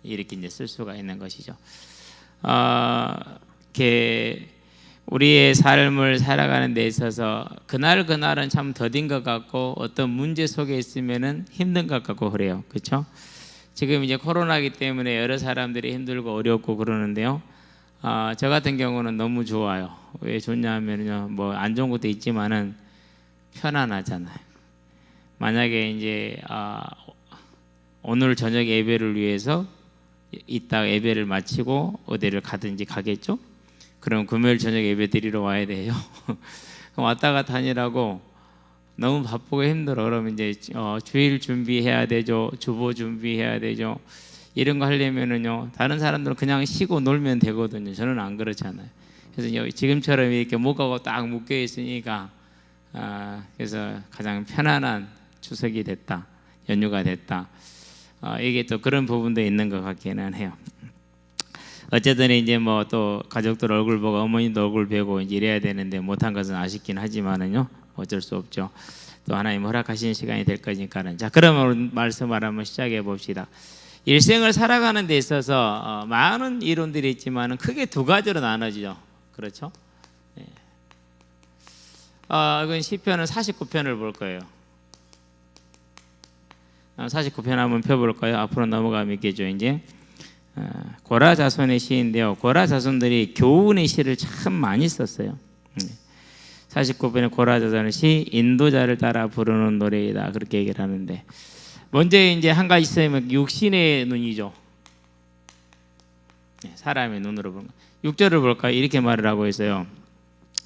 이렇게 이제 쓸 수가 있는 것이죠. 이렇게 우리의 삶을 살아가는 데 있어서 그날은 참 더딘 것 같고 어떤 문제 속에 있으면은 힘든 것 같고 그래요. 그렇죠? 지금 이제 코로나기 때문에 여러 사람들이 힘들고 어렵고 그러는데요. 저 같은 경우는 너무 좋아요. 왜 좋냐면요, 뭐 안 좋은 것도 있지만은 편안하잖아요. 만약에 이제 오늘 저녁 예배를 위해서 이따 예배를 마치고 어디를 가든지 가겠죠? 그럼 금요일 저녁 예배 드리러 와야 돼요. 왔다 갔다 하느라고 너무 바쁘고 힘들어. 그러면 이제 주일 준비해야 되죠. 주보 준비해야 되죠. 이런 거 하려면은요, 다른 사람들은 그냥 쉬고 놀면 되거든요. 저는 안 그렇잖아요. 그래서 지금처럼 이렇게 못 가고 딱 묶여 있으니까 그래서 가장 편안한 추석이 됐다, 연휴가 됐다. 이게 또 그런 부분도 있는 것 같기는 해요. 어쨌든 이제 뭐 또 가족들 얼굴 보고 어머니도 얼굴 뵈고 이제 이래야 되는데 못한 것은 아쉽긴 하지만은요, 어쩔 수 없죠. 또 하나님 허락하신 시간이 될 거니까는. 자, 그러면 말씀을 한번 시작해 봅시다. 일생을 살아가는 데 있어서 많은 이론들이 있지만은 크게 두 가지로 나눠지죠. 그렇죠? 네. 이건 시편은 49편을 볼 거예요. 49편 한번 펴볼까요? 앞으로 넘어가면 있겠죠. 이제 고라 자손의 시인데요. 고라 자손들이 교훈의 시를 참 많이 썼어요. 49편의 고라 자손의 시, 인도자를 따라 부르는 노래이다, 그렇게 얘기를 하는데, 먼저 이제 한 가지 있으면 육신의 눈이죠. 사람의 눈으로 보는 거. 6절을 볼까요? 이렇게 말을 하고 있어요.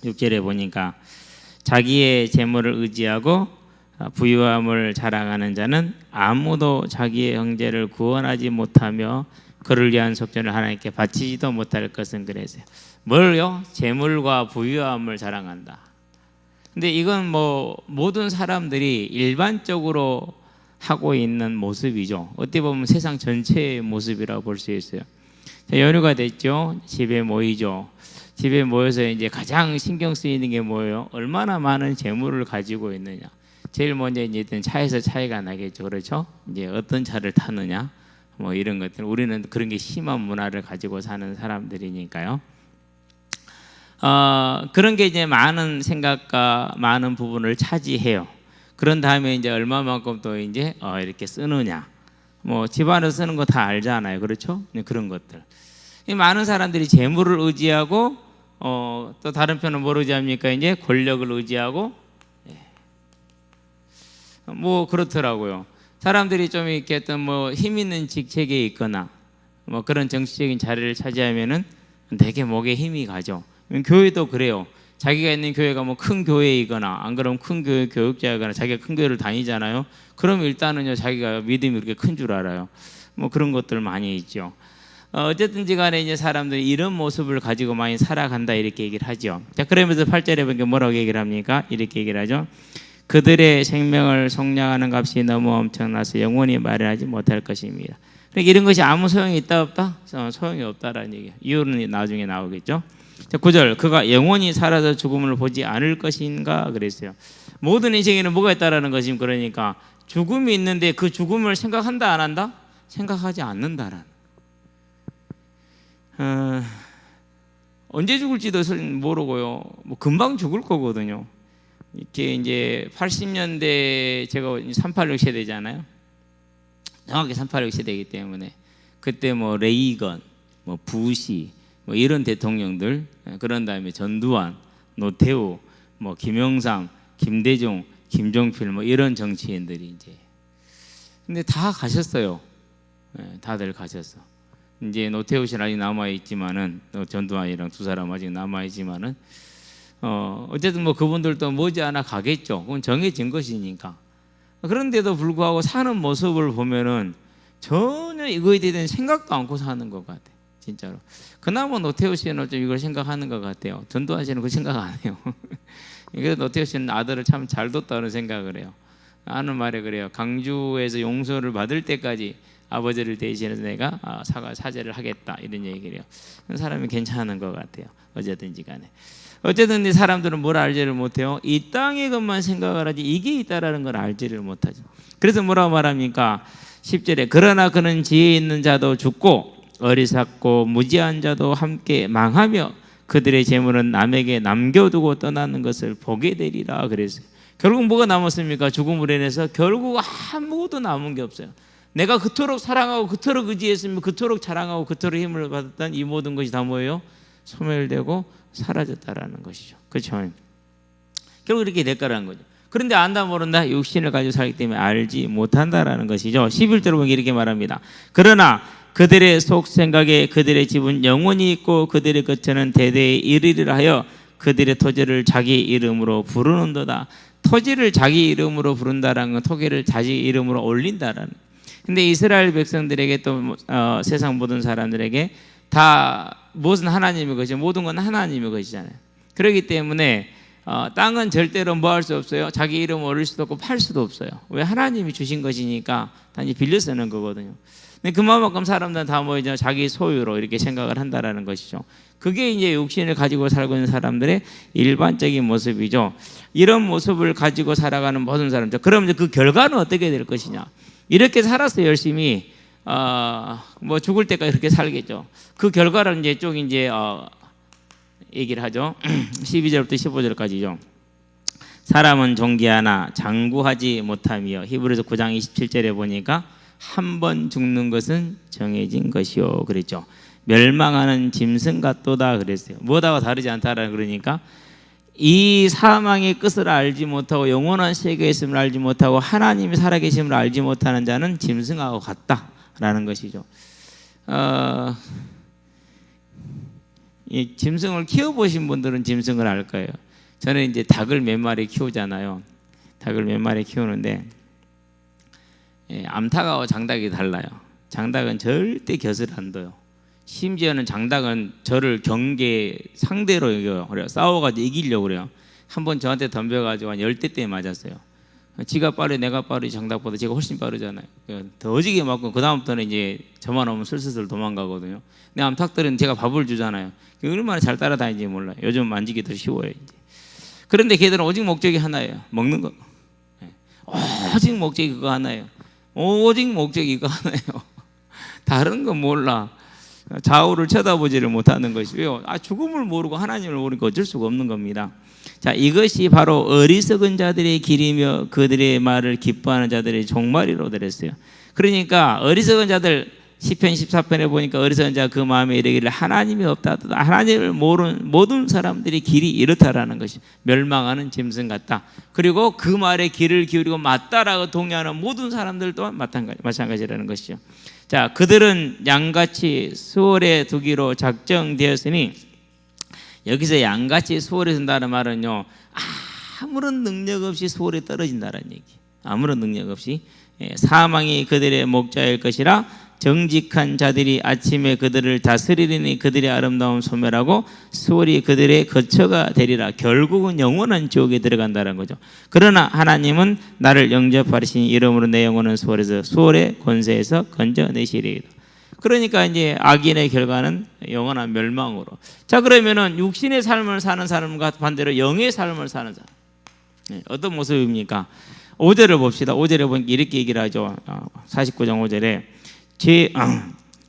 6절에 보니까 자기의 재물을 의지하고 부유함을 자랑하는 자는 아무도 자기의 형제를 구원하지 못하며 그를 위한 속전을 하나님께 바치지도 못할 것은 그래서요. 뭘요? 재물과 부유함을 자랑한다. 근데 이건 뭐 모든 사람들이 일반적으로 하고 있는 모습이죠. 어떻게 보면 세상 전체의 모습이라고 볼 수 있어요. 연휴가 됐죠. 집에 모이죠. 집에 모여서 이제 가장 신경 쓰이는 게 뭐예요? 얼마나 많은 재물을 가지고 있느냐. 제일 먼저 이제 차에서 차이가 나겠죠. 그렇죠? 이제 어떤 차를 타느냐, 뭐 이런 것들. 우리는 그런 게 심한 문화를 가지고 사는 사람들이니까요. 그런 게 이제 많은 생각과 많은 부분을 차지해요. 그런 다음에 이제 얼마만큼 또 이제 이렇게 쓰느냐. 뭐 집안에서 쓰는 거 다 알잖아요. 그렇죠? 그런 것들. 많은 사람들이 재물을 의지하고 또 다른 편은 뭘 의지합니까? 이제 권력을 의지하고 뭐 그렇더라고요. 사람들이 좀 이렇게 어떤 뭐 힘 있는 직책에 있거나 뭐 그런 정치적인 자리를 차지하면은 되게 목에 힘이 가죠. 교회도 그래요. 자기가 있는 교회가 뭐 큰 교회이거나 안 그러면 큰 교회 교육자이거나 자기가 큰 교회를 다니잖아요. 그럼 일단은요, 자기가 믿음이 그렇게 큰 줄 알아요. 뭐 그런 것들 많이 있죠. 어쨌든지 간에 이제 사람들이 이런 모습을 가지고 많이 살아간다, 이렇게 얘기를 하죠. 자, 그러면서 8절에 보니까 뭐라고 얘기를 합니까? 이렇게 얘기를 하죠. 그들의 생명을 속량하는 값이 너무 엄청나서 영원히 마련하지 못할 것입니다. 그러니까 이런 것이 아무 소용이 있다 없다? 소용이 없다라는 얘기예요. 이유는 나중에 나오겠죠. 자, 9절, 그가 영원히 살아서 죽음을 보지 않을 것인가 그랬어요. 모든 인생에는 뭐가 있다라는 것임. 그러니까 죽음이 있는데 그 죽음을 생각한다 안 한다? 생각하지 않는다라는. 언제 죽을지도 모르고요. 뭐 금방 죽을 거거든요. 이렇게 이제 80년대 제가 386 세대잖아요. 정확히 386 세대이기 때문에 그때 뭐 레이건, 뭐 부시, 뭐 이런 대통령들, 그런 다음에 전두환, 노태우, 뭐 김영삼, 김대중, 김종필, 뭐 이런 정치인들이 이제 근데 다 가셨어요. 다들 가셨어. 이제 노태우 씨는 아직 남아 있지만은 전두환이랑 두 사람 아직 남아 있지만은 어쨌든 뭐 그분들도 머지않아 가겠죠. 그건 정해진 것이니까. 그런데도 불구하고 사는 모습을 보면은 전혀 이거에 대한 생각도 않고 사는 것 같아. 진짜로. 그나마 노태우 씨는 좀 이걸 생각하는 것 같아요. 전두환 씨는 그 생각 안 해요. 그래서 노태우 씨는 아들을 참 잘 뒀다는 생각을 해요. 하는 말에 그래요. 강주에서 용서를 받을 때까지 아버지를 대신해서 내가 사죄를 하겠다, 이런 얘기를 해요. 사람이 괜찮은 것 같아요. 어쨌든지 간에. 어쨌든 이 사람들은 뭘 알지를 못해요. 이 땅의 것만 생각을 하지 이게 있다라는 걸 알지를 못하죠. 그래서 뭐라고 말합니까? 10절에 그러나 그는 지혜 있는 자도 죽고 어리석고 무지한 자도 함께 망하며 그들의 재물은 남에게 남겨두고 떠나는 것을 보게 되리라 그랬어요. 결국 뭐가 남았습니까? 죽음으로 인해서 결국 아무것도 남은 게 없어요. 내가 그토록 사랑하고 그토록 의지했으며 그토록 자랑하고 그토록 힘을 받았던 이 모든 것이 다 뭐예요? 소멸되고 사라졌다라는 것이죠. 그렇죠? 결국 이렇게 될 거라는 거죠. 그런데 안다 모른다 육신을 가지고 살기 때문에 알지 못한다라는 것이죠. 11절 보면 이렇게 말합니다. 그러나 그들의 속 생각에 그들의 집은 영원히 있고 그들의 거처는 대대에 이르리라 하여 그들의 토지를 자기 이름으로 부르는도다. 토지를 자기 이름으로 부른다라는 건 토기를 자기 이름으로 올린다라는. 근데 이스라엘 백성들에게 또 세상 모든 사람들에게 다 무엇은 하나님의 것이 모든 건 하나님의 것이잖아요. 그렇기 때문에 땅은 절대로 뭐 할 수 없어요. 자기 이름 올릴 수도 없고 팔 수도 없어요. 왜? 하나님이 주신 것이니까 단지 빌려 쓰는 거거든요. 근데 그만큼 사람들은 다 뭐 이제 자기 소유로 이렇게 생각을 한다라는 것이죠. 그게 이제 육신을 가지고 살고 있는 사람들의 일반적인 모습이죠. 이런 모습을 가지고 살아가는 모든 사람들. 그럼 이제 그 결과는 어떻게 될 것이냐? 이렇게 살았어요. 열심히 뭐 죽을 때까지 그렇게 살겠죠. 그 결과를 이제 쭉 이제 얘기를 하죠. 12절부터 15절까지죠. 사람은 존귀하나 장구하지 못하며 히브리서 9장 27절에 보니까 한 번 죽는 것은 정해진 것이요 그랬죠. 멸망하는 짐승 같도다 그랬어요. 뭐다와 다르지 않다라 그러니까 이 사망의 끝을 알지 못하고 영원한 세계에 있음을 알지 못하고 하나님이 살아계심을 알지 못하는 자는 짐승하고 같다라는 것이죠. 이 짐승을 키워보신 분들은 짐승을 알 거예요. 저는 이제 닭을 몇 마리 키우잖아요. 닭을 몇 마리 키우는데 암탉하고 장닭이 달라요. 장닭은 절대 곁을 안 둬요. 심지어는 장닭은 저를 경계 상대로 여겨요. 그래요. 싸워가지고 이기려고 그래요. 한번 저한테 덤벼가지고 한 10대 맞았어요. 지가 빠르 내가 빠르 장닭보다 제가 훨씬 빠르잖아요. 더 어지게 맞고 그 다음부터는 이제 저만 오면 슬슬 도망가거든요. 근데 암탉들은 제가 밥을 주잖아요. 얼마나 잘 따라다니는지 몰라요. 요즘 만지기 더 쉬워요. 이제. 그런데 걔들은 오직 목적이 하나예요. 먹는 거. 오직 목적이 그거 하나예요. 오직 목적이 그거 하나예요. 다른 건 몰라. 좌우를 쳐다보지를 못하는 것이고요. 죽음을 모르고 하나님을 모르니까 어쩔 수가 없는 겁니다. 자, 이것이 바로 어리석은 자들의 길이며 그들의 말을 기뻐하는 자들의 종말이라고 그랬어요. 그러니까 어리석은 자들 시편 14편에 보니까 어리석은 자 그 마음에 이르기를 하나님이 없다. 하나님을 모르는 모든 사람들이 길이 이렇다라는 것이 멸망하는 짐승 같다. 그리고 그 말에 귀를 기울이고 맞다라고 동의하는 모든 사람들 또한 마찬가지라는 것이죠. 자, 그들은 양같이 수월에 두기로 작정되었으니 여기서 양같이 수월에 둔다는 말은요 아무런 능력 없이 수월에 떨어진다는 얘기. 아무런 능력 없이 사망이 그들의 목자일 것이라 정직한 자들이 아침에 그들을 다스리리니 그들의 아름다움 소멸하고 수월이 그들의 거처가 되리라. 결국은 영원한 지옥에 들어간다는 거죠. 그러나 하나님은 나를 영접하시니 이름으로 내 영혼은 수월의 권세에서 건져내시리이다. 그러니까 이제 악인의 결과는 영원한 멸망으로. 자, 그러면은 육신의 삶을 사는 사람과 반대로 영의 삶을 사는 사람 어떤 모습입니까? 5절을 봅시다. 5절에 보니까 이렇게 얘기를 하죠. 49장 5절에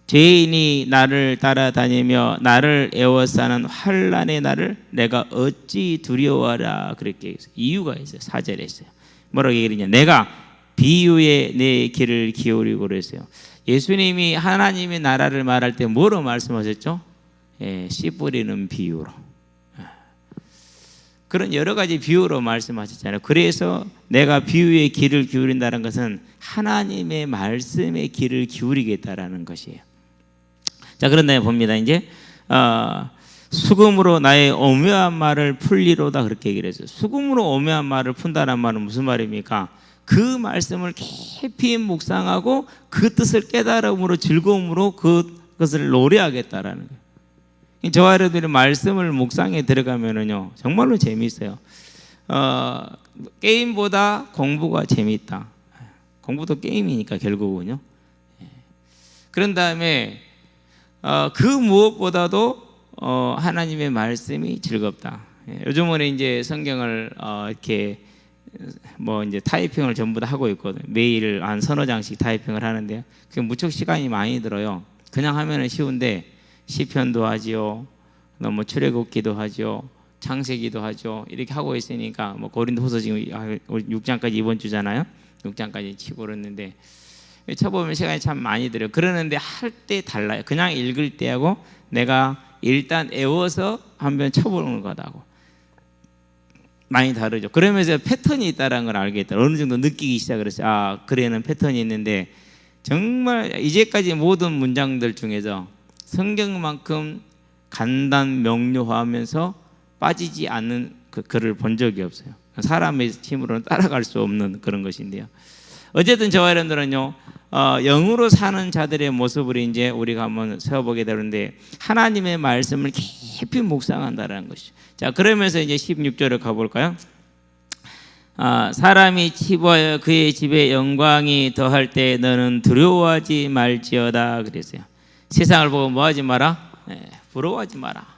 죄인이 나를 따라다니며 나를 애워싸는 환난의 날을 내가 어찌 두려워하라. 그렇게 했어요. 이유가 있어요. 4절에 있어요. 뭐라고 얘기했냐? 내가 비유에 내 귀를 기울이고 그랬어요. 예수님이 하나님의 나라를 말할 때 뭐로 말씀하셨죠? 씨 뿌리는 비유로. 그런 여러 가지 비유로 말씀하셨잖아요. 그래서 내가 비유에 귀를 기울인다는 것은 하나님의 말씀에 귀를 기울이겠다라는 것이에요. 자, 그런 다음에 봅니다. 이제 수금으로 나의 오묘한 말을 풀리로다 그렇게 얘기를 했어요. 수금으로 오묘한 말을 푼다는 말은 무슨 말입니까? 그 말씀을 깊이 묵상하고 그 뜻을 깨달음으로 즐거움으로 그것을 노래하겠다라는 거예요. 저와 여러분들이 말씀을 묵상에 들어가면은요 정말로 재미있어요. 게임보다 공부가 재미있다. 공부도 게임이니까 결국은요. 그런 다음에 그 무엇보다도 하나님의 말씀이 즐겁다. 요즘은 이제 성경을 이렇게 뭐 이제 타이핑을 전부 다 하고 있거든요. 매일 한 서너 장씩 타이핑을 하는데요. 그게 무척 시간이 많이 들어요. 그냥 하면은 쉬운데 시편도 하지요, 뭐 출애굽기도 하죠, 창세기도 하죠. 이렇게 하고 있으니까 뭐 고린도후서 지금 6장까지 이번 주잖아요. 6장까지 치고 그랬는데 쳐보면 시간이 참 많이 들어요. 그러는데 할 때 달라요. 그냥 읽을 때하고 내가 일단 애워서 한번 쳐보는 거다고 많이 다르죠. 그러면서 패턴이 있다는 걸 알겠다. 어느 정도 느끼기 시작을 했어요. 아, 그래는 패턴이 있는데 정말 이제까지 모든 문장들 중에서 성경만큼 간단 명료하면서 빠지지 않는 그 글을 본 적이 없어요. 사람의 힘으로는 따라갈 수 없는 그런 것인데요. 어쨌든 저와 여러분들은요, 영으로 사는 자들의 모습을 이제 우리가 한번 세워보게 되는데 하나님의 말씀을 깊이 묵상한다는 것이죠. 자, 그러면서 이제 16절을 가볼까요? 사람이 치부하여 그의 집에 영광이 더할 때 너는 두려워하지 말지어다 그랬어요. 세상을 보고 뭐하지 마라? 부러워하지 마라.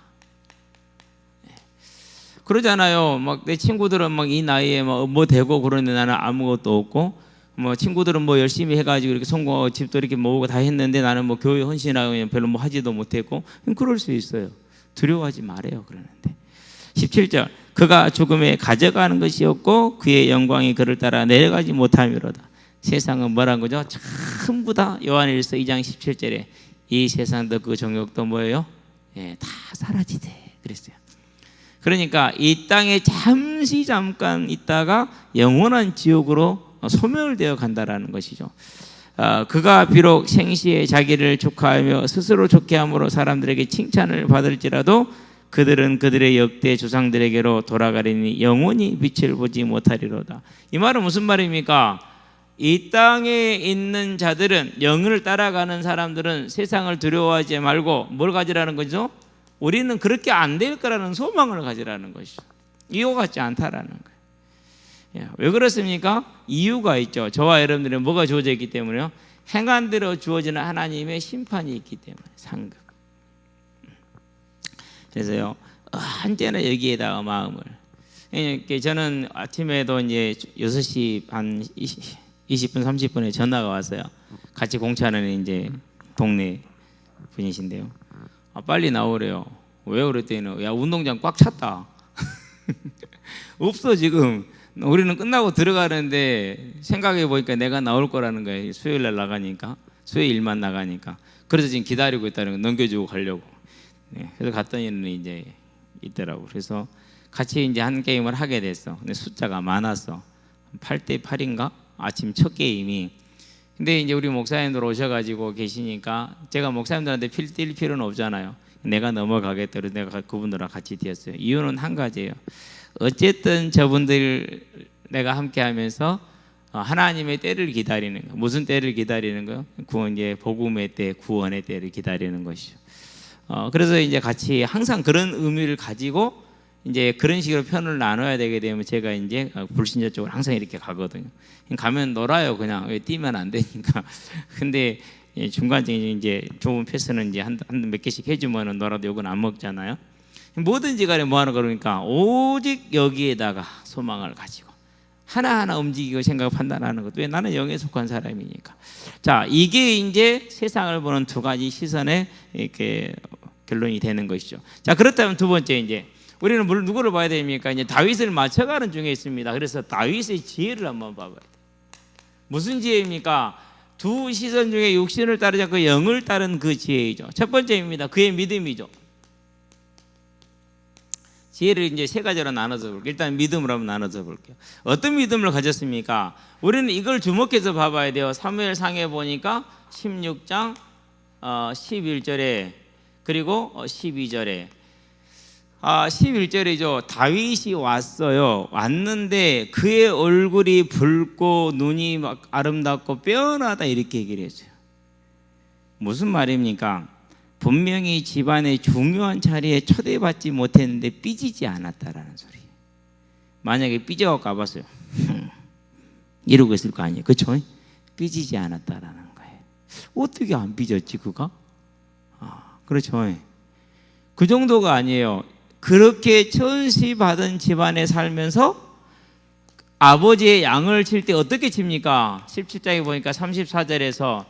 그러잖아요. 막 내 친구들은 막 이 나이에 뭐 되고 그러는데 나는 아무것도 없고, 뭐 친구들은 뭐 열심히 해가지고 이렇게 성공하고 집도 이렇게 모으고 다 했는데 나는 뭐 교회 헌신하고 별로 뭐 하지도 못했고, 그럴 수 있어요. 두려워하지 말아요. 그러는데 17절 그가 죽음에 가져가는 것이었고 그의 영광이 그를 따라 내려가지 못함이로다. 세상은 뭐란 거죠? 전부 다 요한일서 2장 17절에 이 세상도 그 정욕도 뭐예요? 다 사라지되 그랬어요. 그러니까 이 땅에 잠깐 있다가 영원한 지옥으로 소멸되어 간다라는 것이죠. 그가 비록 생시에 자기를 축하하며 스스로 좋게 함으로 사람들에게 칭찬을 받을지라도 그들은 그들의 역대 조상들에게로 돌아가리니 영원히 빛을 보지 못하리로다. 이 말은 무슨 말입니까? 이 땅에 있는 자들은, 영을 따라가는 사람들은 세상을 두려워하지 말고 뭘 가지라는 거죠? 우리는 그렇게 안 될 거라는 소망을 가지라는 것이죠. 이와 같지 않다라는 거예요. 왜 그렇습니까? 이유가 있죠. 저와 여러분들은 뭐가 주어져 있기 때문에요? 행한 대로 주어지는 하나님의 심판이 있기 때문에, 상급. 그래서요, 언제나 여기에다가 마음을. 저는 아침에도 이제 6시 한 20분 30분에 전화가 왔어요. 같이 공차하는 이제 동네 분이신데요. 빨리 나오래요. 왜 그랬더니 야, 운동장 꽉 찼다. 없어 지금. 우리는 끝나고 들어가는데 생각해 보니까 내가 나올 거라는 거예요. 수요일 날 나가니까, 수요일만 나가니까. 그래서 지금 기다리고 있다는 거, 넘겨주고 가려고. 그래서 갔더니는 이제 있더라고. 그래서 같이 이제 한 게임을 하게 됐어. 근데 숫자가 많았어. 8대 8인가? 아침 첫 게임이. 근데 이제 우리 목사님들 오셔가지고 계시니까 제가 목사님들한테 뛸 필요는 없잖아요. 내가 넘어가겠다. 그래서 내가 그분들랑 같이 뛰었어요. 이유는 한 가지예요. 어쨌든 저분들 내가 함께 하면서 하나님의 때를 기다리는 거. 무슨 때를 기다리는 거요? 이제 복음의 때, 구원의 때를 기다리는 것이죠. 그래서 이제 같이 항상 그런 의미를 가지고 이제 그런 식으로 편을 나눠야 되게 되면 제가 이제 불신자 쪽으로 항상 이렇게 가거든요. 가면 놀아요. 그냥 왜 뛰면 안 되니까. 근데 중간중에 이제 좋은 패스는 이제 한 몇 개씩 해주면은 놀아도 욕은 안 먹잖아요. 뭐든지 간에 뭐 하는 거니까 오직 여기에다가 소망을 가지고 하나하나 움직이고 생각 판단하는 것. 왜? 나는 영에 속한 사람이니까. 자, 이게 이제 세상을 보는 두 가지 시선의 이렇게 결론이 되는 것이죠. 자, 그렇다면 두 번째 이제 우리는 누구를 봐야 됩니까? 이제 다윗을 맞춰가는 중에 있습니다. 그래서 다윗의 지혜를 한번 봐봐야 돼요. 무슨 지혜입니까? 두 시선 중에 육신을 따르지 않고 영을 따른 그 지혜이죠. 첫 번째입니다. 그의 믿음이죠. 지혜를 이제 세 가지로 나눠서 볼게요. 일단 믿음으로 한번 나눠서 볼게요. 어떤 믿음을 가졌습니까? 우리는 이걸 주목해서 봐봐야 돼요. 사무엘상에 보니까 16장 11절에 그리고 12절에 11절이죠. 다윗이 왔어요. 왔는데 그의 얼굴이 붉고 눈이 막 아름답고 빼어나다 이렇게 얘기를 했어요. 무슨 말입니까? 분명히 집안의 중요한 자리에 초대받지 못했는데 삐지지 않았다라는 소리. 만약에 삐져갖고 가봤어요. 이러고 있을 거 아니에요. 그렇죠? 삐지지 않았다라는 거예요. 어떻게 안 삐졌지 그가? 그렇죠. 그 정도가 아니에요. 그렇게 천시 받은 집안에 살면서 아버지의 양을 칠 때 어떻게 칩니까? 17장에 보니까 34절에서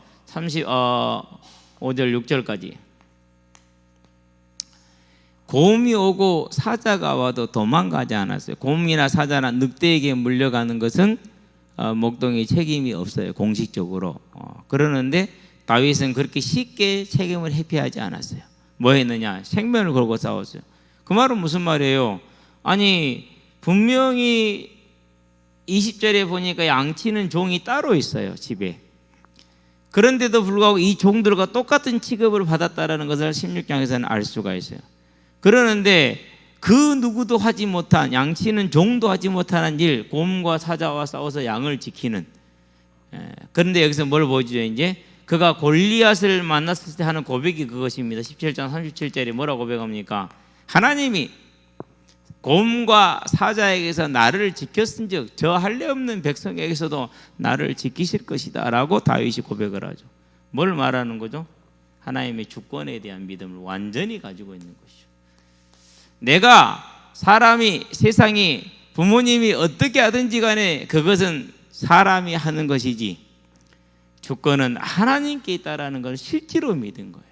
5절 6절까지 곰이 오고 사자가 와도 도망가지 않았어요. 곰이나 사자나 늑대에게 물려가는 것은 목동이 책임이 없어요, 공식적으로. 그러는데 다윗은 그렇게 쉽게 책임을 회피하지 않았어요. 뭐 했느냐? 생명을 걸고 싸웠어요. 그 말은 무슨 말이에요? 아니 분명히 20절에 보니까 양치는 종이 따로 있어요, 집에. 그런데도 불구하고 이 종들과 똑같은 취급을 받았다는 것을 16장에서는 알 수가 있어요. 그러는데 그 누구도 하지 못한, 양치는 종도 하지 못하는 일, 곰과 사자와 싸워서 양을 지키는. 그런데 여기서 뭘 보여주죠? 이제 그가 골리앗을 만났을 때 하는 고백이 그것입니다. 17장 37절에 뭐라고 고백합니까? 하나님이 곰과 사자에게서 나를 지켰은즉 저 할례 없는 백성에게서도 나를 지키실 것이다 라고 다윗이 고백을 하죠. 뭘 말하는 거죠? 하나님의 주권에 대한 믿음을 완전히 가지고 있는 것이죠. 내가, 사람이, 세상이, 부모님이 어떻게 하든지 간에 그것은 사람이 하는 것이지 주권은 하나님께 있다라는 걸 실제로 믿은 거예요.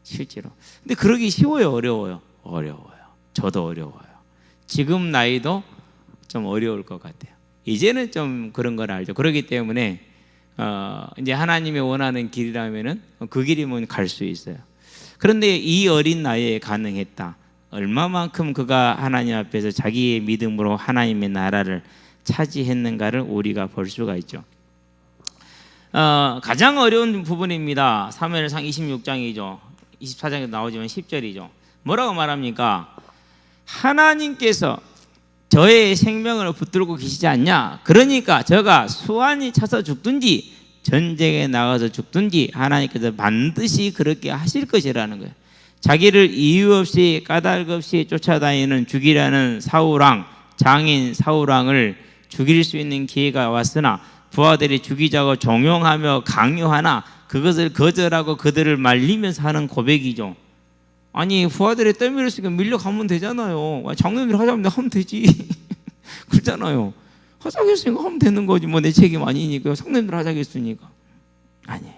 실제로. 근데 그러기 쉬워요, 어려워요? 어려워요. 저도 어려워요. 지금 나이도 좀 어려울 것 같아요. 이제는 좀 그런 걸 알죠. 그렇기 때문에 이제 하나님이 원하는 길이라면은 그 길이면 갈 수 있어요. 그런데 이 어린 나이에 가능했다. 얼마만큼 그가 하나님 앞에서 자기의 믿음으로 하나님의 나라를 차지했는가를 우리가 볼 수가 있죠. 가장 어려운 부분입니다. 사무엘상 26장이죠. 24장에도 나오지만 10절이죠. 뭐라고 말합니까? 하나님께서 저의 생명을 붙들고 계시지 않냐? 그러니까 저가 수완이 차서 죽든지 전쟁에 나가서 죽든지 하나님께서 반드시 그렇게 하실 것이라는 거예요. 자기를 이유 없이 까닭 없이 쫓아다니는 죽이라는 사울왕, 장인 사울왕을 죽일 수 있는 기회가 왔으나 부하들이 죽이자고 종용하며 강요하나 그것을 거절하고 그들을 말리면서 하는 고백이죠. 아니 부하들이 떠밀었으니까 밀려가면 되잖아요. 장로님들 하자면 하면 되지. 그렇잖아요. 하자겠으니까 하면 되는 거지. 뭐 내 책임 아니니까. 장로님들 하자겠으니까. 아니에요.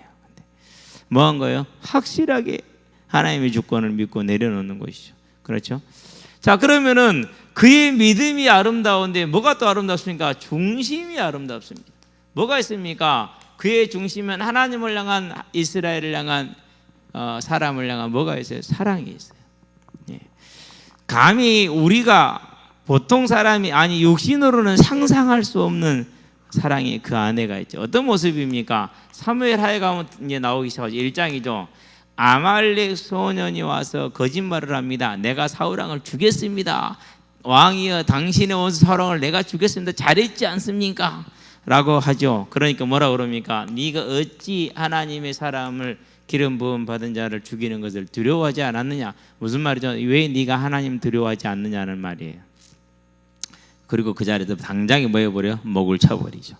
뭐 한 거예요? 확실하게 하나님의 주권을 믿고 내려놓는 것이죠. 그렇죠? 자, 그러면은 그의 믿음이 아름다운데 뭐가 또 아름답습니까? 중심이 아름답습니다. 뭐가 있습니까? 그의 중심은 하나님을 향한, 이스라엘을 향한, 사람을 향한 뭐가 있어요? 사랑이 있어요. 예. 감히 우리가 보통 사람이, 아니 육신으로는 상상할 수 없는 사랑이 그 안에가 있죠. 어떤 모습입니까? 사무엘 하에 가면 이제 나오기 시작하죠. 1장이죠. 아말렉 소년이 와서 거짓말을 합니다. 내가 사울왕을 죽였습니다. 왕이여 당신의 원수 사울왕을 내가 죽였습니다. 잘했지 않습니까? 라고 하죠. 그러니까 뭐라고 그럽니까? 네가 어찌 하나님의 사람을 기름 부음 받은 자를 죽이는 것을 두려워하지 않았느냐? 무슨 말이죠? 왜 네가 하나님 두려워하지 않느냐는 말이에요. 그리고 그 자리에서 당장에 뭐 해버려? 목을 쳐버리죠.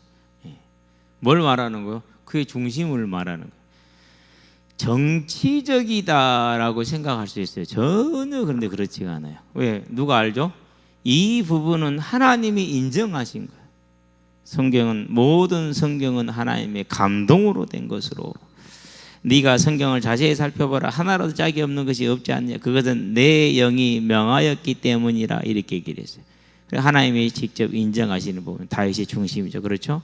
뭘 말하는 거예요? 그의 중심을 말하는 거예요. 정치적이다라고 생각할 수 있어요. 전혀 그런데 그렇지가 않아요. 왜? 누가 알죠? 이 부분은 하나님이 인정하신 거예요. 성경은, 모든 성경은 하나님의 감동으로 된 것으로, 네가 성경을 자세히 살펴보라. 하나라도 짝이 없는 것이 없지 않냐. 그것은 내 영이 명하였기 때문이라. 이렇게 얘기를 했어요. 하나님이 직접 인정하시는 부분, 다윗의 중심이죠. 그렇죠?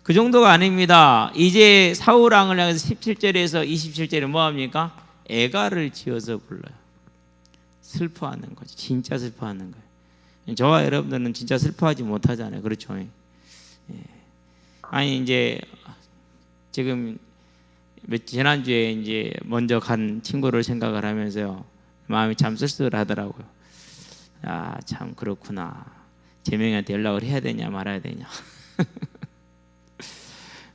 그 정도가 아닙니다. 이제 사울왕을 향해서 17절에서 27절에 뭐합니까? 애가를 지어서 불러요. 슬퍼하는 거죠. 진짜 슬퍼하는 거예요. 저와 여러분들은 진짜 슬퍼하지 못하잖아요. 그렇죠? 예. 아니 이제 지금 지난주에 이제 먼저 간 친구를 생각을 하면서요, 마음이 참 쓸쓸하더라고요. 아, 참 그렇구나. 재명이한테 연락을 해야 되냐 말아야 되냐.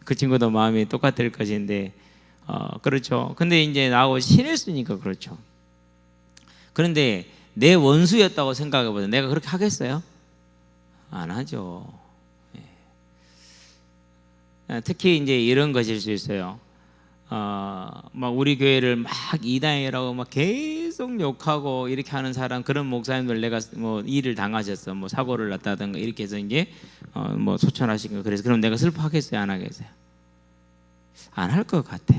그 친구도 마음이 똑같을 것인데, 그렇죠. 근데 이제 나하고 친했으니까 그렇죠. 그런데 내 원수였다고 생각해보세요. 내가 그렇게 하겠어요? 안 하죠. 특히 이제 이런 것일 수 있어요. 막 우리 교회를 막 이단이라고 막 계속 계속 욕하고 이렇게 하는 사람, 그런 목사님들 내가 뭐 일을 당하셨어, 뭐 사고를 났다든가 이렇게 해서 이제 뭐 소천하신 거, 그래서 그럼 내가 슬퍼하겠어요, 안 하겠어요? 안 할 것 같아.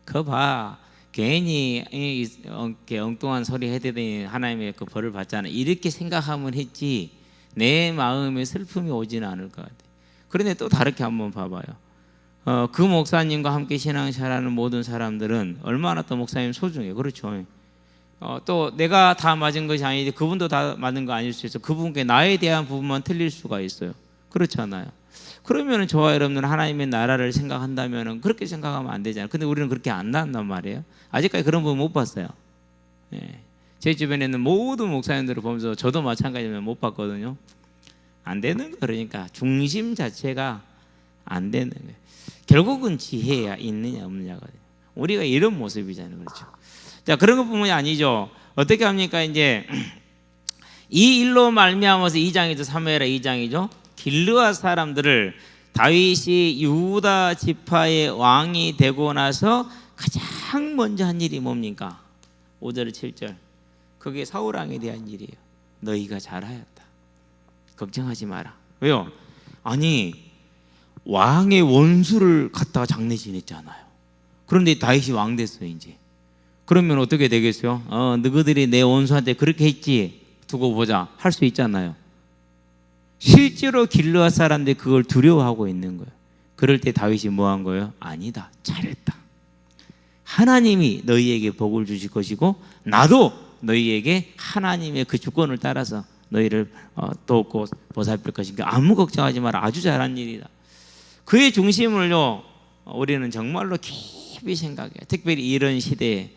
그거 봐, 괜히 이렇게 엉뚱한 소리 해대더니 하나님의 그 벌을 받잖아, 이렇게 생각하면 했지 내 마음에 슬픔이 오지는 않을 것 같아. 그런데 또 다르게 한번 봐봐요. 그 목사님과 함께 신앙생활하는 모든 사람들은 얼마나 또 목사님 소중해요. 그렇죠. 또 내가 다 맞은 것이 아니지 그분도 다 맞는 거 아닐 수 있어. 그분께 나에 대한 부분만 틀릴 수가 있어요. 그렇잖아요. 그러면 저와 여러분들은 하나님의 나라를 생각한다면 그렇게 생각하면 안 되잖아요. 근데 우리는 그렇게 안 난단 말이에요. 아직까지 그런 부분 못 봤어요. 예. 제 주변에 있는 모든 목사님들을 보면서 저도 마찬가지면 못 봤거든요. 안 되는 거. 그러니까 중심 자체가 안 되는 거예요. 결국은 지혜야 있느냐 없느냐가 돼요. 우리가 이런 모습이잖아요. 그렇죠. 자, 그런 것뿐만이 아니죠. 어떻게 합니까? 이제 이 일로 말미암아서 2장이죠. 사무엘하 2장이죠. 길르앗 사람들을 다윗이 유다 지파의 왕이 되고 나서 가장 먼저 한 일이 뭡니까? 5절 7절. 그게 사울 왕에 대한 일이에요. 너희가 잘하였다. 걱정하지 마라. 왜요? 아니, 왕의 원수를 갖다가 장례 지냈잖아요. 그런데 다윗이 왕 됐어요, 이제. 그러면 어떻게 되겠어요? 너희들이 내 원수한테 그렇게 했지? 두고 보자. 할 수 있잖아요. 실제로 길르앗 사람들이 그걸 두려워하고 있는 거예요. 그럴 때 다윗이 뭐 한 거예요? 아니다, 잘했다. 하나님이 너희에게 복을 주실 것이고 나도 너희에게 하나님의 그 주권을 따라서 너희를 돕고 보살필 것이니까 아무 걱정하지 마라. 아주 잘한 일이다. 그의 중심을요 우리는 정말로 깊이 생각해요. 특별히 이런 시대에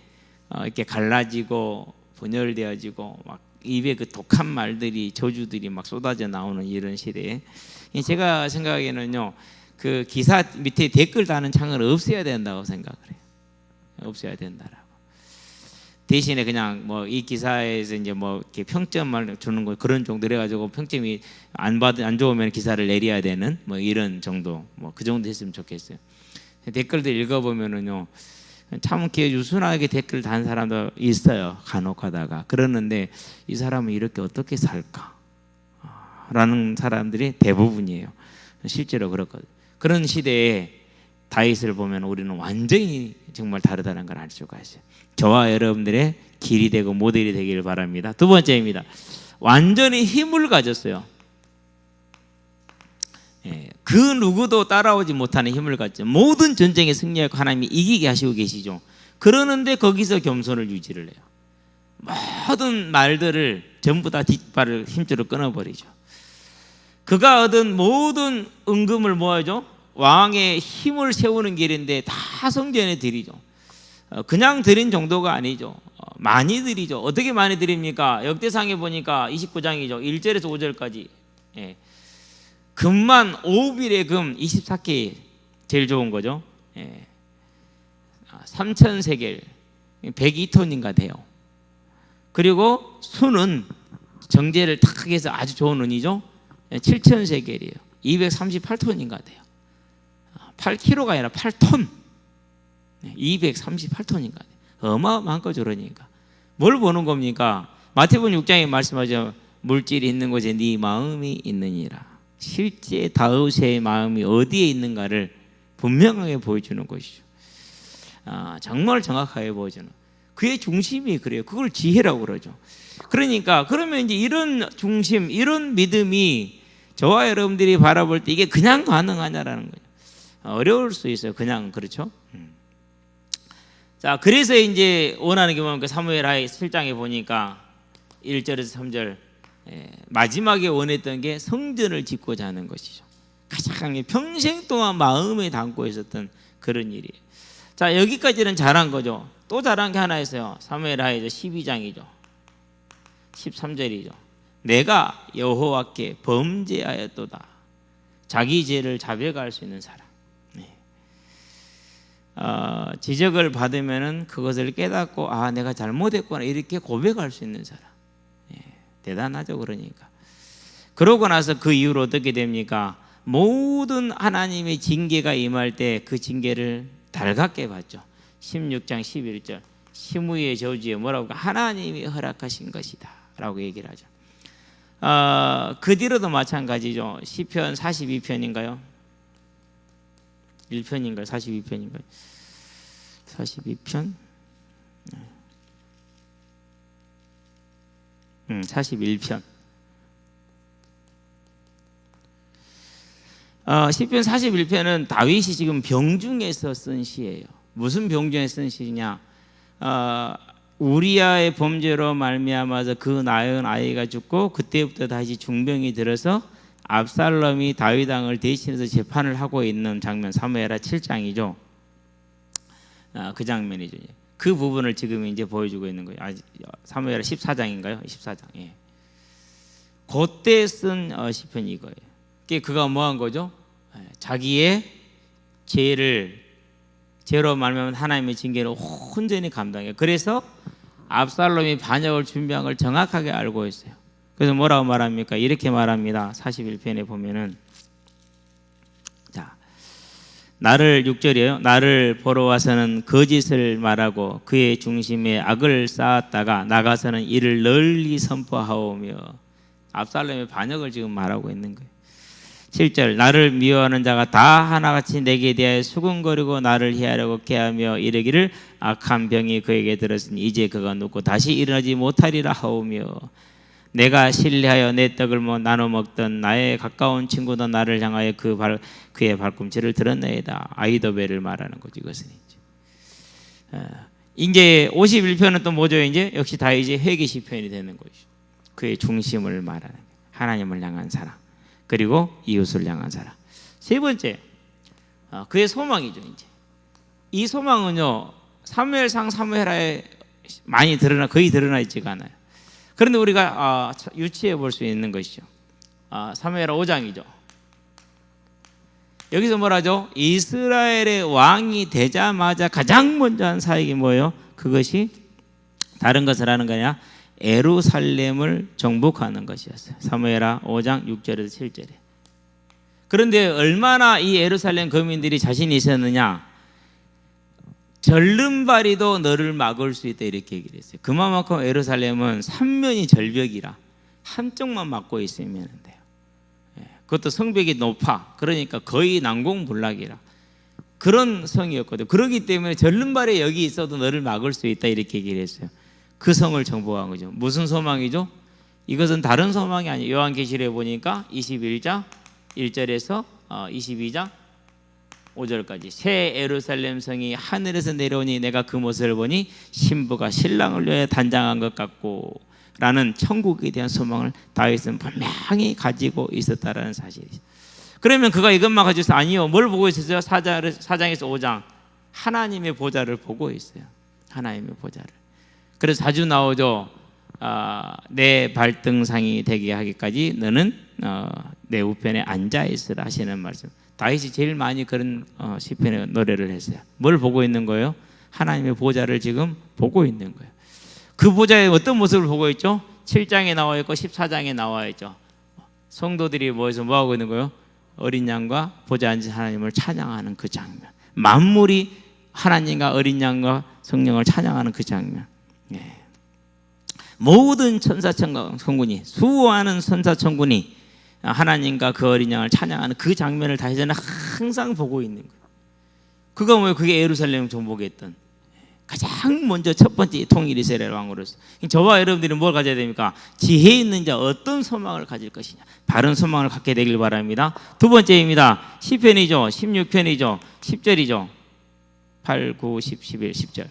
이렇게 갈라지고 분열되어지고 막 입에 그 독한 말들이 저주들이 막 쏟아져 나오는 이런 시대에 제가 생각하기에는요 그 기사 밑에 댓글 다는 창을 없애야 된다고 생각을 해요. 없애야 된다라고. 대신에 그냥 뭐 이 기사에서 이제 뭐 이렇게 평점을 주는 거 그런 정도로 해가지고 평점이 안 좋으면 기사를 내려야 되는 뭐 이런 정도, 뭐 그 정도 했으면 좋겠어요. 댓글들 읽어보면은요 참 이렇게 유순하게 댓글 단 사람도 있어요. 간혹 하다가. 그러는데 이 사람은 이렇게 어떻게 살까? 라는 사람들이 대부분이에요. 실제로 그렇거든요. 그런 시대에 다윗을 보면 우리는 완전히 정말 다르다는 걸 알 수가 있어요. 저와 여러분들의 길이 되고 모델이 되기를 바랍니다. 두 번째입니다. 완전히 힘을 가졌어요. 그 누구도 따라오지 못하는 힘을 갖죠. 모든 전쟁에 승리하고 하나님이 이기게 하시고 계시죠. 그러는데 거기서 겸손을 유지를 해요. 모든 말들을 전부 다 뒷발을 힘줄로 끊어버리죠. 그가 얻은 모든 은금을 모아죠. 왕의 힘을 세우는 길인데 다 성전에 드리죠. 그냥 드린 정도가 아니죠. 많이 드리죠. 어떻게 많이 드립니까? 역대상에 보니까 29장이죠. 1절에서 5절까지. 금만 5빌의 금 24개 제일 좋은 거죠. 3,000세겔 102톤인가 돼요. 그리고 순은 정제를 탁 해서 아주 좋은 은이죠. 7,000세겔이에요. 238톤인가 돼요. 8kg가 아니라 8톤. 238톤인가 돼요. 어마어마한 거죠. 그러니까 뭘 보는 겁니까? 마태복음 6장에 말씀하죠. 물질이 있는 곳에 네 마음이 있느니라. 실제 다윗의 마음이 어디에 있는가를 분명하게 보여주는 것이죠. 정말 정확하게 보여주는. 그의 중심이 그래요. 그걸 지혜라고 그러죠. 그러니까 그러면 이제 이런 중심, 이런 믿음이 저와 여러분들이 바라볼 때 이게 그냥 가능하냐라는 거예요. 어려울 수 있어요. 그냥. 그렇죠? 자, 그래서 이제 원하는 게 뭡니까? 사무엘하 7장에 보니까 1절에서 3절 마지막에 원했던 게 성전을 짓고자 하는 것이죠. 가장 평생 동안 마음에 담고 있었던 그런 일이에요. 자, 여기까지는 잘한 거죠. 또 잘한 게 하나 있어요. 사무엘하 12장이죠. 13절이죠. 내가 여호와께 범죄하였도다. 자기 죄를 자백할 수 있는 사람. 지적을 받으면은 그것을 깨닫고 내가 잘못했구나 이렇게 고백할 수 있는 사람. 대단하죠. 그러니까 그러고 나서 그 이후로 어떻게 됩니까? 모든 하나님의 징계가 임할 때 그 징계를 달갑게 받죠. 16장 11절 시므의 저주에 뭐라고 하나님이 허락하신 것이다 라고 얘기를 하죠. 그 뒤로도 마찬가지죠. 시편 42편인가요? 1편인가요? 42편인가요? 42편? 41편. 시편 41편은 다윗이 지금 병중에서 쓴 시예요. 무슨 병중에서 쓴 시냐? 우리아의 범죄로 말미암아서 그 낳은 아이가 죽고 그때부터 다시 중병이 들어서 압살롬이 다윗 왕을 대신해서 재판을 하고 있는 장면, 사무엘하 7장이죠. 그 장면이죠. 그 부분을 지금 이제 보여주고 있는 거예요. 사무엘하 14장인가요? 14장. 예. 그때 쓴 시편이 이거예요. 그가 뭐 한 거죠? 자기의 죄로 말하면 하나님의 징계를 온전히 감당해요. 그래서 압살롬이 반역을 준비한 걸 정확하게 알고 있어요. 그래서 뭐라고 말합니까? 이렇게 말합니다. 41편에 보면은, 자, 나를 6절이에요. 나를 보러 와서는 거짓을 말하고 그의 중심에 악을 쌓았다가 나가서는 이를 널리 선포하오며. 압살롬의 반역을 지금 말하고 있는 거예요. 7절 나를 미워하는 자가 다 하나같이 내게 대하여 수군거리고 나를 해하려고 깨하며 이르기를 악한 병이 그에게 들었으니 이제 그가 눕고 다시 일어나지 못하리라 하오며 내가 신뢰하여 내 떡을 나눠 먹던 나의 가까운 친구도 나를 향하여 그의 발꿈치를 들었나이다. 아이도벨을 말하는 거죠. 이것은 이제 51편은 또 뭐죠? 이제 역시 다윗의 회개 시편이 되는 것이죠. 그의 중심을 말하는 하나님을 향한 사랑, 그리고 이웃을 향한 사랑. 세 번째, 그의 소망이죠. 이제 이 소망은요 사무엘상 사무엘하에 많이 거의 드러나 있지가 않아요. 그런데 우리가 유추해 볼 수 있는 것이죠. 사무엘하 5장이죠. 여기서 뭐라죠? 이스라엘의 왕이 되자마자 가장 먼저 한 사역이 뭐예요? 그것이 다른 것을 하는 거냐? 예루살렘을 정복하는 것이었어요. 사무엘하 5장 6절에서 7절에. 그런데 얼마나 이 예루살렘 거민들이 자신이 있었느냐? 절름발이도 너를 막을 수 있다 이렇게 얘기를 했어요. 그만큼 예루살렘은 삼면이 절벽이라 한쪽만 막고 있으면 돼요. 그것도 성벽이 높아. 그러니까 거의 난공불락이라 그런 성이었거든요. 그렇기 때문에 절름발이 여기 있어도 너를 막을 수 있다 이렇게 얘기를 했어요. 그 성을 정복한 거죠. 무슨 소망이죠? 이것은 다른 소망이 아니에요. 요한계시록에 보니까 21장 1절에서 22장 5절까지 새 예루살렘 성이 하늘에서 내려오니 내가 그 모습을 보니 신부가 신랑을 위해 단장한 것 같고 라는 천국에 대한 소망을 다윗은 분명히 가지고 있었다라는 사실이죠. 그러면 그가 이것만 가지고 있어요? 아니요. 뭘 보고 있었어요? 4장에서 5장 하나님의 보좌를 보고 있어요. 하나님의 보좌를. 그래서 자주 나오죠. 내 발등상이 되게 하기까지 너는 내 우편에 앉아 있으라 하시는 말씀. 다윗이 제일 많이 그런 시편의 노래를 했어요. 뭘 보고 있는 거예요? 하나님의 보좌를 지금 보고 있는 거예요. 그 보좌에 어떤 모습을 보고 있죠? 7장에 나와 있고 14장에 나와 있죠. 성도들이 뭐해서 뭐 하고 있는 거예요? 어린 양과 보좌에 앉은 하나님을 찬양하는 그 장면. 만물이 하나님과 어린 양과 성령을 찬양하는 그 장면. 예. 모든 천사천군이 수많은 천사천군이 하나님과 그 어린 양을 찬양하는 그 장면을 다윗은 항상 보고 있는 거예요. 그가 뭐예요? 그게 예루살렘 정복했던 가장 먼저 첫 번째 통일 이스라엘 왕으로서. 저와 여러분들은 뭘 가져야 됩니까? 지혜 있는 자 어떤 소망을 가질 것이냐, 바른 소망을 갖게 되길 바랍니다. 두 번째입니다. 시편이죠. 16편이죠. 10절이죠. 8, 9, 10, 11, 10절.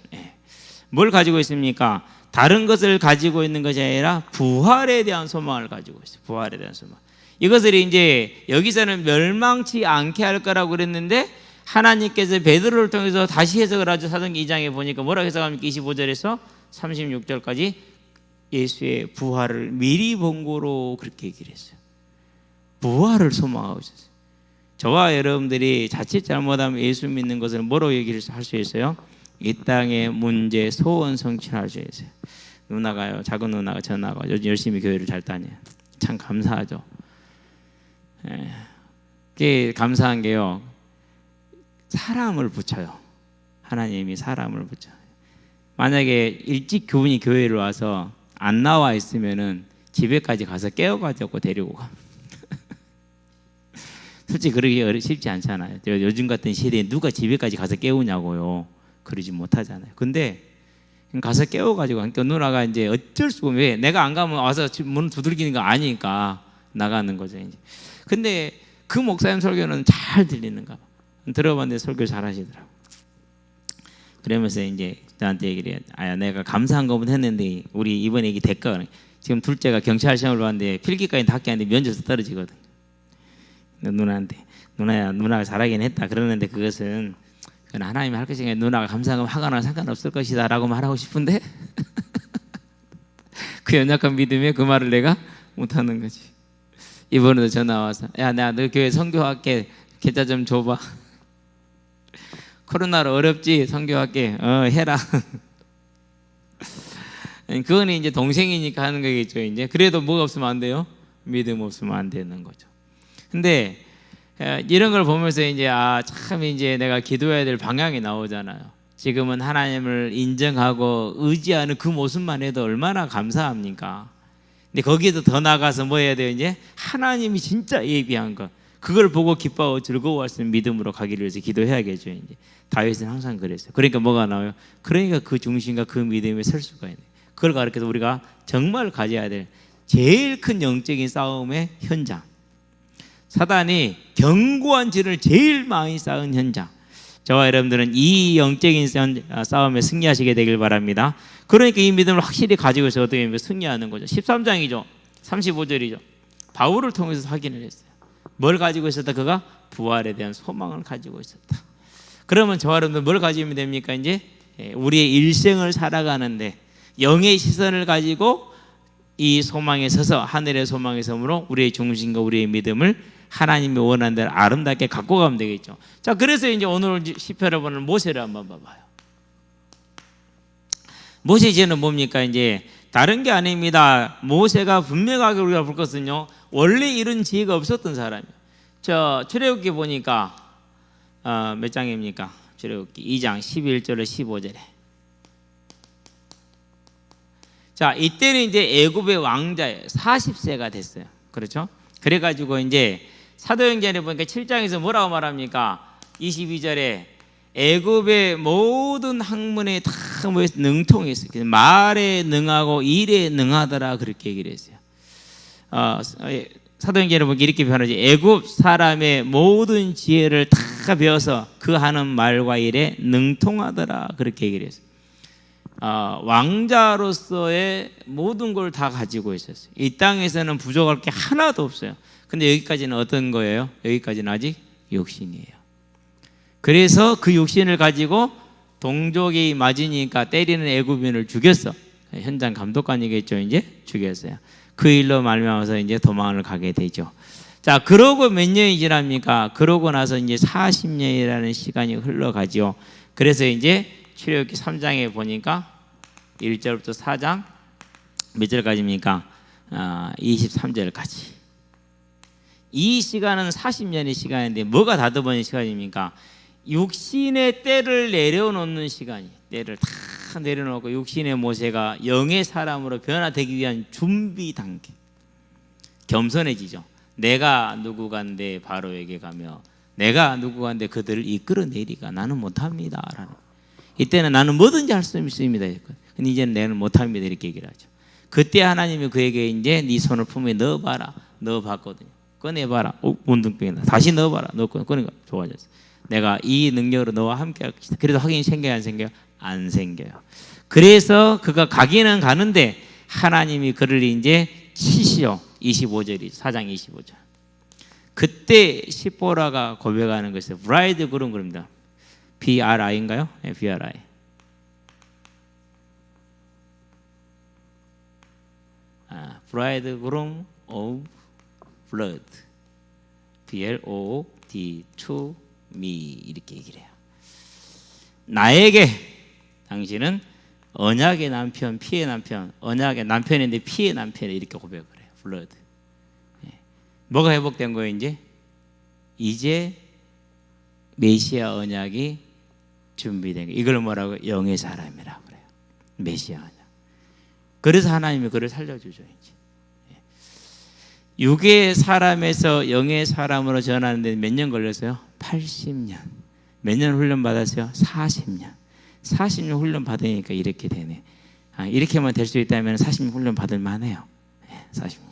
뭘 가지고 있습니까? 다른 것을 가지고 있는 것이 아니라 부활에 대한 소망을 가지고 있어요. 부활에 대한 소망. 이것을 이제 여기서는 멸망치 않게 할 거라고 그랬는데 하나님께서 베드로를 통해서 다시 해석을 하죠. 사도행전 2장에 보니까 뭐라고 해석합니까? 25절에서 36절까지 예수의 부활을 미리 본 거로 그렇게 얘기를 했어요. 부활을 소망하고 있었어요. 저와 여러분들이 자칫 잘못하면 예수 믿는 것을 뭐로 얘기를 할 수 있어요? 이 땅의 문제 소원 성취할 수 있어요. 누나가요, 작은 누나가 전화가 요즘 열심히 교회를 잘 다녀요. 참 감사하죠. 그게 감사한 게요, 사람을 붙여요. 하나님이 사람을 붙여요. 만약에 일찍 교분이 교회를 와서 안 나와 있으면은 집에까지 가서 깨워가지고 데리고 가. 솔직히 그러기 쉽지 않잖아요. 요즘 같은 시대에 누가 집에까지 가서 깨우냐고요. 그러지 못하잖아요. 근데 가서 깨워가지고, 그러니까 누나가 이제 어쩔 수가, 왜 내가 안 가면 와서 문 두들기는 거 아니니까 나가는 거죠. 이제. 근데 그 목사님 설교는 잘 들리는가 봐. 들어봤는데 설교 잘 하시더라고. 그러면서 이제 저한테 얘기를 해요. 아, 내가 감사한 거면 했는데 우리 이번에 이게 대가, 지금 둘째가 경찰 시험을 봤는데 필기까지 다 학교하는데 면접에서 떨어지거든. 누나한테, 누나야, 누나가 잘하긴 했다 그러는데 그것은 하나님이 할 것이니까 누나가 감사한 거 하거나 상관없을 것이다 라고 말하고 싶은데 그 연약한 믿음에 그 말을 내가 못하는 거지. 이번에도 전화 와서, 야, 나 너 교회 선교할게, 계좌 좀 줘봐. 코로나로 어렵지, 선교할게. 해라. 그거는 이제 동생이니까 하는 거겠죠. 이제 그래도 뭐가 없으면 안 돼요? 믿음 없으면 안 되는 거죠. 근데 이런 걸 보면서 이제 참 이제 내가 기도해야 될 방향이 나오잖아요. 지금은 하나님을 인정하고 의지하는 그 모습만 해도 얼마나 감사합니까? 근데 거기에도 더 나가서 뭐 해야 돼요? 이제 하나님이 진짜 예비한 것, 그걸 보고 기뻐하고 즐거워할 수 있는 믿음으로 가기를 위해서 기도해야겠죠. 이제 다윗은 항상 그랬어요. 그러니까 뭐가 나와요? 그러니까 그 중심과 그 믿음에 설 수가 있네. 그걸 가르쳐서 우리가 정말 가져야 될 제일 큰 영적인 싸움의 현장, 사단이 견고한 진을 제일 많이 쌓은 현장, 저와 여러분들은 이 영적인 싸움에 승리하시게 되길 바랍니다. 그러니까 이 믿음을 확실히 가지고 있어서 어떻게 승리하는 거죠. 13장이죠 35절이죠 바울을 통해서 확인을 했어요. 뭘 가지고 있었다? 그가 부활에 대한 소망을 가지고 있었다. 그러면 저와 여러분들 뭘 가지면 됩니까? 이제 우리의 일생을 살아가는데 영의 시선을 가지고 이 소망에 서서, 하늘의 소망에 서므로 우리의 중심과 우리의 믿음을 하나님이 원하는 대로 아름답게 갖고 가면 되겠죠. 자, 그래서 이제 오늘 시편을 보는 모세를 한번 봐봐요. 모세 이제는 뭡니까? 이제 다른 게 아닙니다. 모세가 분명하게 우리가 볼 것은요, 원래 이런 지혜가 없었던 사람이에요. 저 출애굽기 보니까 몇 장입니까? 출애굽기 2장 11절에 15절에. 자, 이때는 이제 애굽의 왕자예요. 40세가 됐어요. 그렇죠? 그래가지고 이제 사도행전에 보니까 7장에서 뭐라고 말합니까? 22절에 애굽의 모든 학문에 다 모여서 능통했어요. 말에 능하고 일에 능하더라, 그렇게 얘기를 했어요. 사도행전에 보니까 이렇게 표현하지. 애굽 사람의 모든 지혜를 다 배워서 그 하는 말과 일에 능통하더라, 그렇게 얘기를 했어요. 왕자로서의 모든 걸 다 가지고 있었어요. 이 땅에서는 부족할 게 하나도 없어요. 근데 여기까지는 어떤 거예요? 여기까지는 아직 육신이에요. 그래서 그 육신을 가지고 동족이 맞으니까 때리는 애굽인을 죽였어. 현장 감독관이겠죠. 이제 죽였어요. 그 일로 말미암아서 이제 도망을 가게 되죠. 자, 그러고 몇 년이 지납니까? 그러고 나서 이제 40년이라는 시간이 흘러가죠. 그래서 이제 출애굽기 3장에 보니까 1절부터 4장 몇 절까지입니까? 23절까지. 이 시간은 40년의 시간인데 뭐가 다듬어진 시간입니까? 육신의 때를 내려놓는 시간이에요. 때를 다 내려놓고 육신의 모세가 영의 사람으로 변화되기 위한 준비 단계. 겸손해지죠. 내가 누구간데 바로에게 가며 내가 누구간데 그들을 이끌어내리가 나는 못합니다 라는. 이때는 나는 뭐든지 할 수 있습니다. 근데 이제는 내는 못합니다 이렇게 얘기를 하죠. 그때 하나님이 그에게 이제 네 손을 품에 넣어봐라. 넣어봤거든요. 꺼내봐라. 문둥병이다. 다시 넣어봐라. 꺼내니까 좋아졌어. 내가 이 능력으로 너와 함께 할 것이다. 그래도 확인이 생겨요, 안 생겨요? 안 생겨요. 그래서 그가 가기는 가는데 하나님이 그를 이제 치시오. 25절이 4장 25절. 그때 시보라가 고백하는 것이 브라이드 그룹 그럽니다. BRI인가요? 네, BRI. 브라이드 그룹 오브 블러드. BLOD to me 이렇게 얘기를 해요. 나에게 당신은 언약의 남편, 피의 남편, 언약의 남편인데 피의 남편이 이렇게 고백을 해요. 블러드. 뭐가 회복된 거예요? 이제 메시아 언약이 준비된 거예요. 이걸 뭐라고? 영의 사람이라고 그래요. 메시아냐. 그래서 하나님이 그를 살려주죠. 이제 육의 사람에서 영의 사람으로 전하는데 몇 년 걸렸어요? 80년. 몇 년 훈련 받았어요? 40년. 40년 훈련 받으니까 이렇게 되네. 이렇게만 될 수 있다면 40년 훈련 받을 만해요. 40년.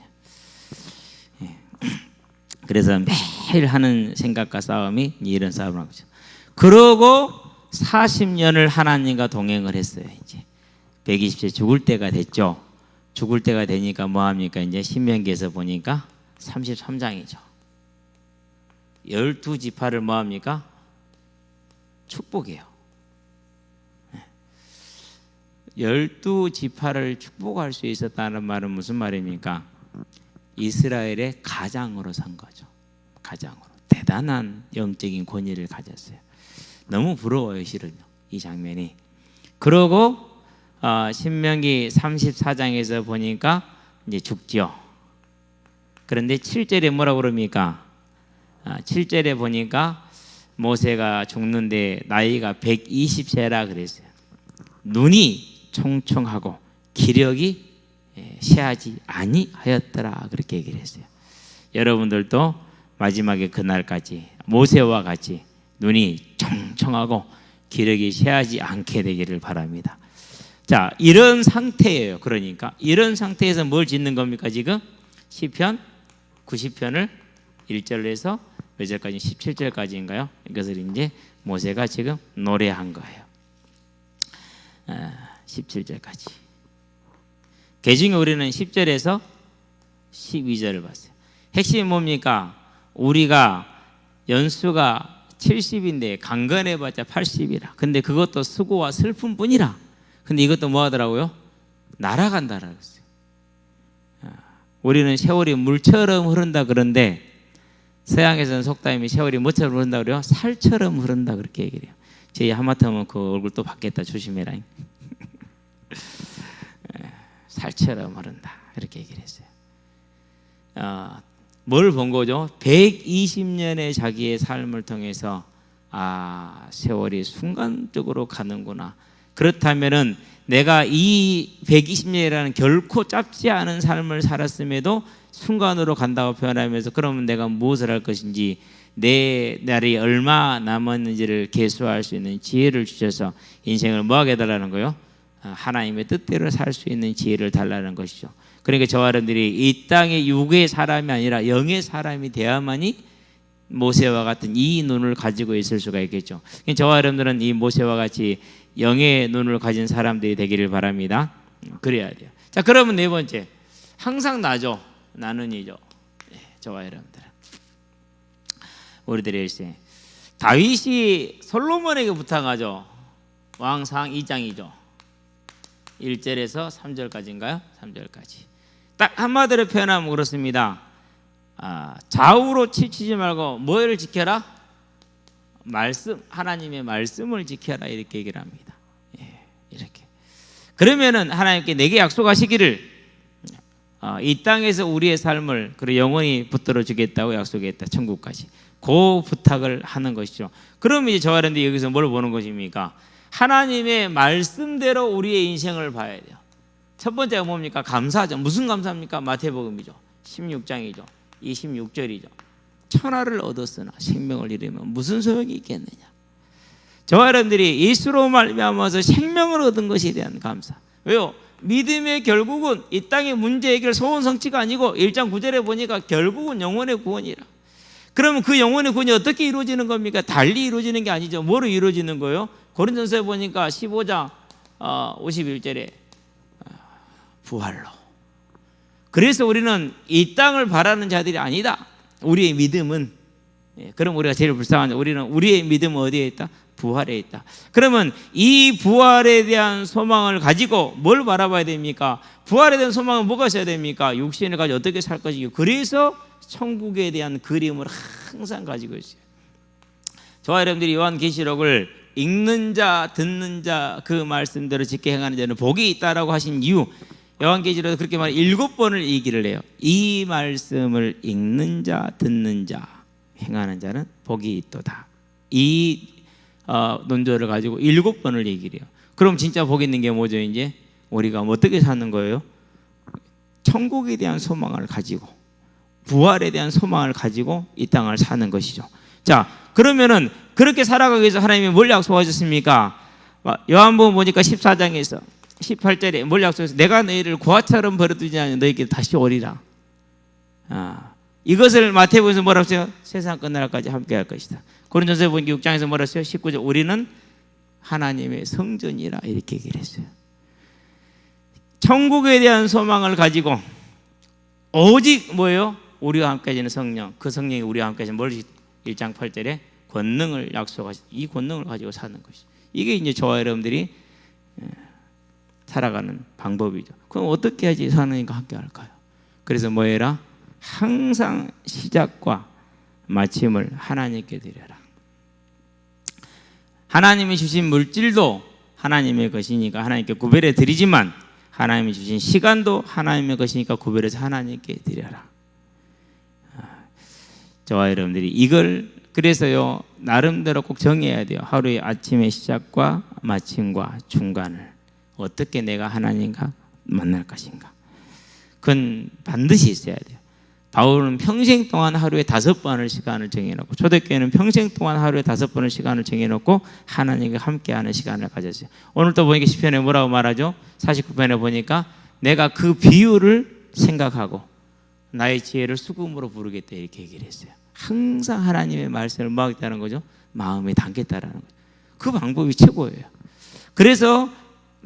그래서 매일 하는 생각과 싸움이 이런 싸움을 하고 있죠. 그러고 40년을 하나님과 동행을 했어요. 이제 120세 죽을 때가 됐죠. 죽을 때가 되니까 뭐합니까? 이제 신명기에서 보니까 33장이죠. 12지파를 뭐합니까? 축복해요. 12지파를 축복할 수 있었다는 말은 무슨 말입니까? 이스라엘의 가장으로 선 거죠. 가장으로. 대단한 영적인 권위를 가졌어요. 너무 부러워요, 실은요. 이 장면이. 그러고 신명기 34장에서 보니까 이제 죽죠. 그런데 7절에 뭐라고 그럽니까? 7절에 보니까 모세가 죽는데 나이가 120세라 그랬어요. 눈이 총총하고 기력이 쇠하지 아니하였더라 그렇게 얘기를 했어요. 여러분들도 마지막에 그날까지 모세와 같이 눈이 총총하고 기력이 쇠하지 않게 되기를 바랍니다. 자, 이런 상태예요. 그러니까 이런 상태에서 뭘 짓는 겁니까? 지금 시편 90편을 1절에서 몇 절까지? 17절까지인가요? 이것을 이제 모세가 지금 노래한 거예요. 17절까지. 개중에 우리는 10절에서 12절을 봤어요. 핵심이 뭡니까? 우리가 연수가 70인데 강건해봤자 80이라. 근데 그것도 수고와 슬픔뿐이라. 근데 이것도 뭐 하더라고요? 날아간다라고 했어요. 우리는 세월이 물처럼 흐른다 그런데 서양에서는 속담이 세월이 뭐처럼 흐른다 그래요? 살처럼 흐른다 그렇게 얘기를 해요. 저희 하마터면 그 얼굴 또 받겠다 조심해라. 살처럼 흐른다 이렇게 얘기를 했어요. 뭘 본 거죠? 120년의 자기의 삶을 통해서 세월이 순간적으로 가는구나. 그렇다면은 내가 이 120년이라는 결코 짧지 않은 삶을 살았음에도 순간으로 간다고 표현하면서 그러면 내가 무엇을 할 것인지 내 날이 얼마 남았는지를 계수할 수 있는 지혜를 주셔서 인생을 뭐하게 해달라는 거예요? 하나님의 뜻대로 살 수 있는 지혜를 달라는 것이죠. 그러니까 저와 여러분들이 이 땅의 육의 사람이 아니라 영의 사람이 되어야만이 모세와 같은 이 눈을 가지고 있을 수가 있겠죠. 저와 여러분들은 이 모세와 같이 영의 눈을 가진 사람들이 되기를 바랍니다. 그래야 돼요. 자, 그러면 네 번째, 항상 나죠. 나는이죠. 저와 여러분들, 우리들의 일생. 다윗이 솔로몬에게 부탁하죠. 왕상 2장이죠. 1절에서 3절까지인가요? 3절까지. 딱 한마디로 표현하면 그렇습니다. 좌우로 치치지 말고 뭐를 지켜라? 말씀, 하나님의 말씀을 지켜라 이렇게 얘기를 합니다. 이렇게. 그러면은 하나님께 내게 약속하시기를 이 땅에서 우리의 삶을 그리고 영원히 붙들어 주겠다고 약속했다. 천국까지. 그 부탁을 하는 것이죠. 그럼 이제 저와 여러분들이 여기서 뭘 보는 것입니까? 하나님의 말씀대로 우리의 인생을 봐야 돼요. 첫 번째가 뭡니까? 감사하죠. 무슨 감사합니까? 마태복음이죠. 16장이죠. 26절이죠. 천하를 얻었으나 생명을 잃으면 무슨 소용이 있겠느냐. 저와 여러분들이 예수로 말미암아서 생명을 얻은 것에 대한 감사. 왜요? 믿음의 결국은 이 땅의 문제 해결 소원 성취가 아니고 1장 9절에 보니까 결국은 영혼의 구원이라. 그러면 그 영혼의 구원이 어떻게 이루어지는 겁니까? 달리 이루어지는 게 아니죠. 뭐로 이루어지는 거예요? 고린도전서에 보니까 15장 51절에 부활로. 그래서 우리는 이 땅을 바라는 자들이 아니다. 우리의 믿음은, 그럼 우리가 제일 불쌍한, 우리는 우리의 믿음은 어디에 있다? 부활에 있다. 그러면 이 부활에 대한 소망을 가지고 뭘 바라봐야 됩니까? 부활에 대한 소망은 뭐가 있어야 됩니까? 육신을 가지고 어떻게 살 것이고, 그래서 천국에 대한 그림을 항상 가지고 있어요. 저와 여러분들이 요한계시록을 읽는 자, 듣는 자, 그 말씀대로 지켜 행하는 자는 복이 있다라고 하신 이유, 요한계시록에서 그렇게 말 7번을 얘기를 해요. 이 말씀을 읽는 자, 듣는 자, 행하는 자는 복이 있도다. 이 논조를 가지고 7번을 얘기를 해요. 그럼 진짜 복 있는 게 뭐죠? 이제 우리가 어떻게 사는 거예요? 천국에 대한 소망을 가지고 부활에 대한 소망을 가지고 이 땅을 사는 것이죠. 자, 그러면은 그렇게 살아가기 위해서 하나님이 뭘 약속하셨습니까? 요한복음 보니까 14장에서 18절에 뭘 약속해서 내가 너희를 고아처럼 버려두지 않으면 너희에게 다시 오리라. 이것을 마태복음에서 뭐라고 했어요? 세상 끝날까지 함께 할 것이다. 고린도전서 보니까 6장에서 뭐라고 했어요? 19절 우리는 하나님의 성전이라 이렇게 얘기를 했어요. 천국에 대한 소망을 가지고 오직 뭐예요? 우리와 함께 하시는 성령, 그 성령이 우리와 함께 하시는 뭘 1장 8절에 권능을 약속하시, 이 권능을 가지고 사는 것이, 이게 이제 저와 여러분들이 살아가는 방법이죠. 그럼 어떻게 해야지 하나님과 함께 할까요? 그래서 뭐 해라? 항상 시작과 마침을 하나님께 드려라. 하나님이 주신 물질도 하나님의 것이니까 하나님께 구별해 드리지만 하나님이 주신 시간도 하나님의 것이니까 구별해서 하나님께 드려라. 저와 여러분들이 이걸 그래서요 나름대로 꼭 정해야 돼요. 하루의 아침의 시작과 마침과 중간을 어떻게 내가 하나님과 만날 것인가. 그건 반드시 있어야 돼요. 바울은 평생 동안 하루에 5번을 시간을 정해놓고, 초대교회는 평생 동안 하루에 5번을 시간을 정해놓고 하나님과 함께하는 시간을 가졌어요. 오늘 또 보니까 시편에 뭐라고 말하죠? 49편에 보니까 내가 그 비유를 생각하고 나의 지혜를 수금으로 부르겠다 이렇게 얘기를 했어요. 항상 하나님의 말씀을 뭐 하겠다는 거죠? 마음에 담겠다라는 거죠. 그 방법이 최고예요. 그래서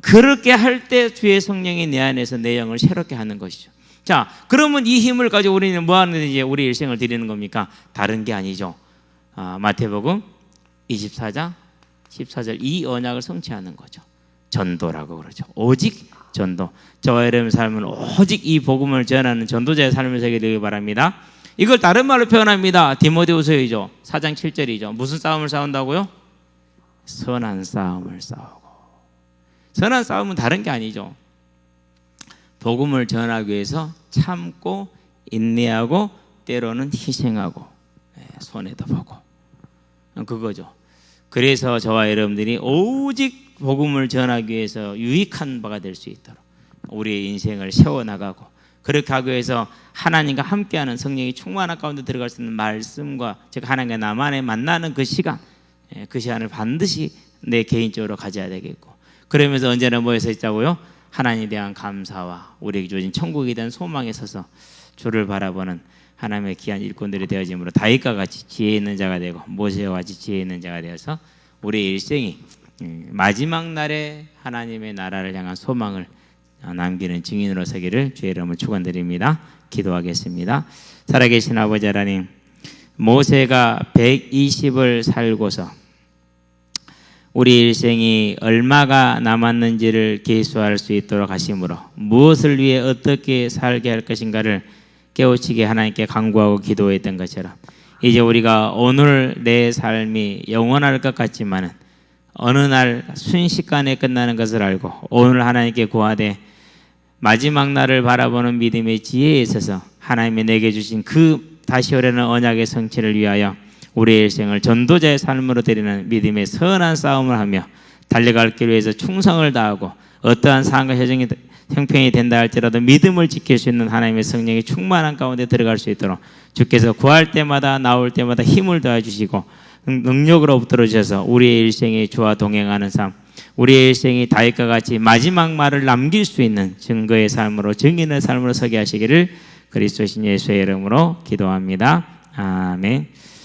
그렇게 할 때 주의 성령이 내 안에서 내 영을 새롭게 하는 것이죠. 자, 그러면 이 힘을 가지고 우리는 뭐 하는 이제 우리 일생을 드리는 겁니까? 다른 게 아니죠. 마태복음 24장 14절 이 언약을 성취하는 거죠. 전도라고 그러죠. 오직 전도. 저와 여러분의 삶은 오직 이 복음을 전하는 전도자의 삶을 살게 되길 바랍니다. 이걸 다른 말로 표현합니다. 디모데후서이죠. 4장 7절이죠. 무슨 싸움을 싸운다고요? 선한 싸움을 싸우고. 선한 싸움은 다른 게 아니죠. 복음을 전하기 위해서 참고 인내하고 때로는 희생하고 손해도 보고 그거죠. 그래서 저와 여러분들이 오직 복음을 전하기 위해서 유익한 바가 될 수 있도록 우리의 인생을 세워나가고 그렇게 하기 위해서 하나님과 함께하는 성령이 충만한 가운데 들어갈 수 있는 말씀과 즉 하나님과 나만의 만나는 그 시간, 그 시간을 반드시 내 개인적으로 가져야 되겠고 그러면서 언제나 뭐에 서 있자고요? 하나님에 대한 감사와 우리에게 주어진 천국에 대한 소망에 서서 주를 바라보는 하나님의 귀한 일꾼들이 되어짐으로 다윗과 같이 지혜 있는 자가 되고 모세와 같이 지혜 있는 자가 되어서 우리의 일생이 마지막 날에 하나님의 나라를 향한 소망을 남기는 증인으로 서기를 주의 이름으로 축원드립니다. 기도하겠습니다. 살아계신 아버지 하나님, 모세가 120을 살고서 우리 일생이 얼마가 남았는지를 계수할 수 있도록 하심으로 무엇을 위해 어떻게 살게 할 것인가를 깨우치게 하나님께 간구하고 기도했던 것처럼 이제 우리가 오늘 내 삶이 영원할 것 같지만은 어느 날 순식간에 끝나는 것을 알고 오늘 하나님께 구하되 마지막 날을 바라보는 믿음의 지혜에 있어서 하나님이 내게 주신 그 다시 오려는 언약의 성취를 위하여 우리의 일생을 전도자의 삶으로 드리는 믿음의 선한 싸움을 하며 달려갈 길 위해서 충성을 다하고 어떠한 상황과 형편이 된다 할지라도 믿음을 지킬 수 있는 하나님의 성령이 충만한 가운데 들어갈 수 있도록 주께서 구할 때마다 나올 때마다 힘을 더해 주시고 능력으로 붙들어 주셔서 우리의 일생이 주와 동행하는 삶, 우리의 일생이 다윗과 같이 마지막 말을 남길 수 있는 증거의 삶으로 증인의 삶으로 서게 하시기를 그리스도 신 예수의 이름으로 기도합니다. 아멘.